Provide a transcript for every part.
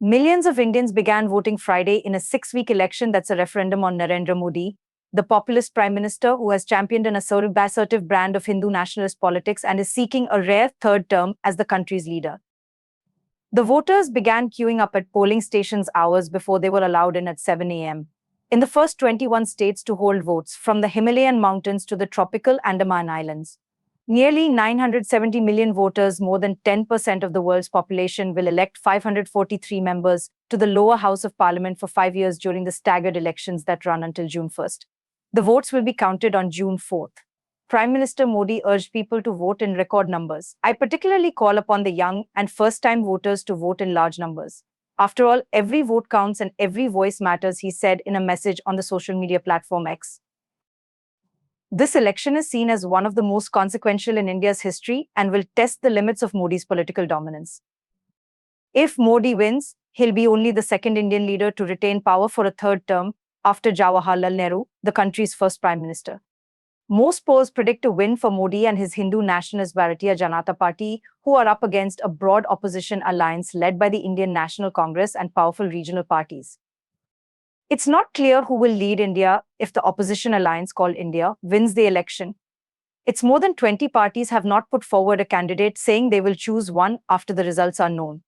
Millions of Indians began voting Friday in a 6-week election that's a referendum on Narendra Modi, the populist prime minister who has championed an assertive brand of Hindu nationalist politics and is seeking a rare third term as the country's leader. The voters began queuing up at polling stations hours before they were allowed in at 7 a.m. in the first 21 states to hold votes, from the Himalayan mountains to the tropical Andaman Islands. Nearly 970 million voters, more than 10% of the world's population, will elect 543 members to the lower house of parliament for 5 years during the staggered elections that run until June 1st. The votes will be counted on June 4th. Prime Minister Modi urged people to vote in record numbers. "I particularly call upon the young and first-time voters to vote in large numbers. After all, every vote counts and every voice matters," he said in a message on the social media platform X. This election is seen as one of the most consequential in India's history and will test the limits of Modi's political dominance. If Modi wins, he'll be only the second Indian leader to retain power for a third term after Jawaharlal Nehru, the country's first prime minister. Most polls predict a win for Modi and his Hindu nationalist Bharatiya Janata Party, who are up against a broad opposition alliance led by the Indian National Congress and powerful regional parties. It's not clear who will lead India if the opposition alliance called India wins the election. Its more than 20 parties have not put forward a candidate, saying they will choose one after the results are known.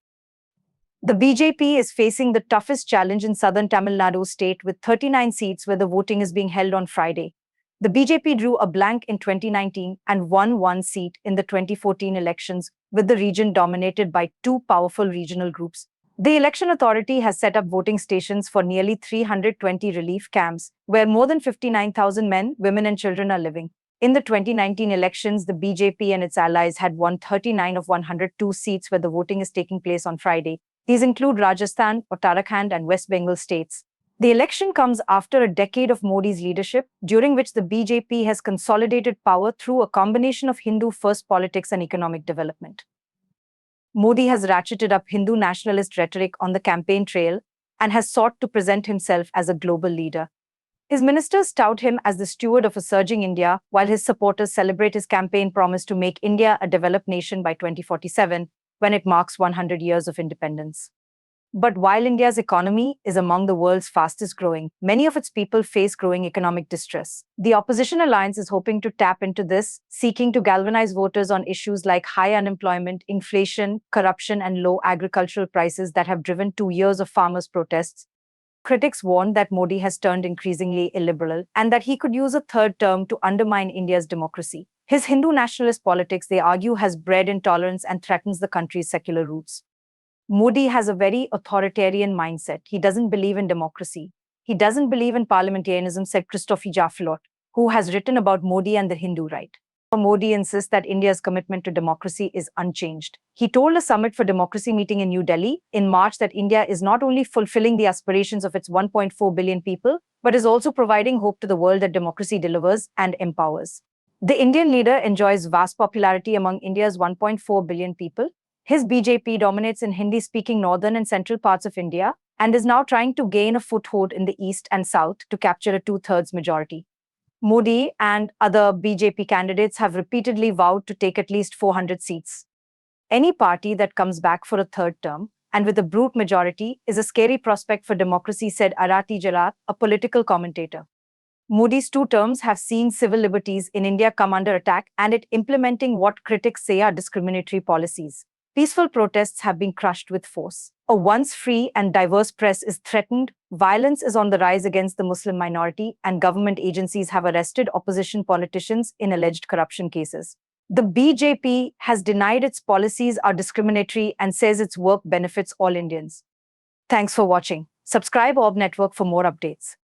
The BJP is facing the toughest challenge in southern Tamil Nadu state with 39 seats where the voting is being held on Friday. The BJP drew a blank in 2019 and won one seat in the 2014 elections, with the region dominated by two powerful regional groups. The election authority has set up voting stations for nearly 320 relief camps, where more than 59,000 men, women and children are living. In the 2019 elections, the BJP and its allies had won 39 of 102 seats where the voting is taking place on Friday. These include Rajasthan, Uttarakhand and West Bengal states. The election comes after a decade of Modi's leadership, during which the BJP has consolidated power through a combination of Hindu-first politics and economic development. Modi has ratcheted up Hindu nationalist rhetoric on the campaign trail and has sought to present himself as a global leader. His ministers tout him as the steward of a surging India, while his supporters celebrate his campaign promise to make India a developed nation by 2047, when it marks 100 years of independence. But while India's economy is among the world's fastest growing, many of its people face growing economic distress. The opposition alliance is hoping to tap into this, seeking to galvanize voters on issues like high unemployment, inflation, corruption, and low agricultural prices that have driven 2 years of farmers' protests. Critics warn that Modi has turned increasingly illiberal and that he could use a third term to undermine India's democracy. His Hindu nationalist politics, they argue, has bred intolerance and threatens the country's secular roots. Modi has a very authoritarian mindset. He doesn't believe in democracy. He doesn't believe in parliamentarianism, said Christophe Jafflot, who has written about Modi and the Hindu right. Modi insists that India's commitment to democracy is unchanged. He told a Summit for Democracy meeting in New Delhi in March that India is not only fulfilling the aspirations of its 1.4 billion people, but is also providing hope to the world that democracy delivers and empowers. The Indian leader enjoys vast popularity among India's 1.4 billion people. His BJP dominates in Hindi-speaking northern and central parts of India and is now trying to gain a foothold in the east and south to capture a two-thirds majority. Modi and other BJP candidates have repeatedly vowed to take at least 400 seats. Any party that comes back for a third term, and with a brute majority, is a scary prospect for democracy, said Arati Jarat, a political commentator. Modi's 2 terms have seen civil liberties in India come under attack and it implementing what critics say are discriminatory policies. Peaceful protests have been crushed with force. A once free and diverse press is threatened, violence is on the rise against the Muslim minority, and government agencies have arrested opposition politicians in alleged corruption cases. The BJP has denied its policies are discriminatory and says its work benefits all Indians. Thanks for watching. Subscribe ORB Network for more updates.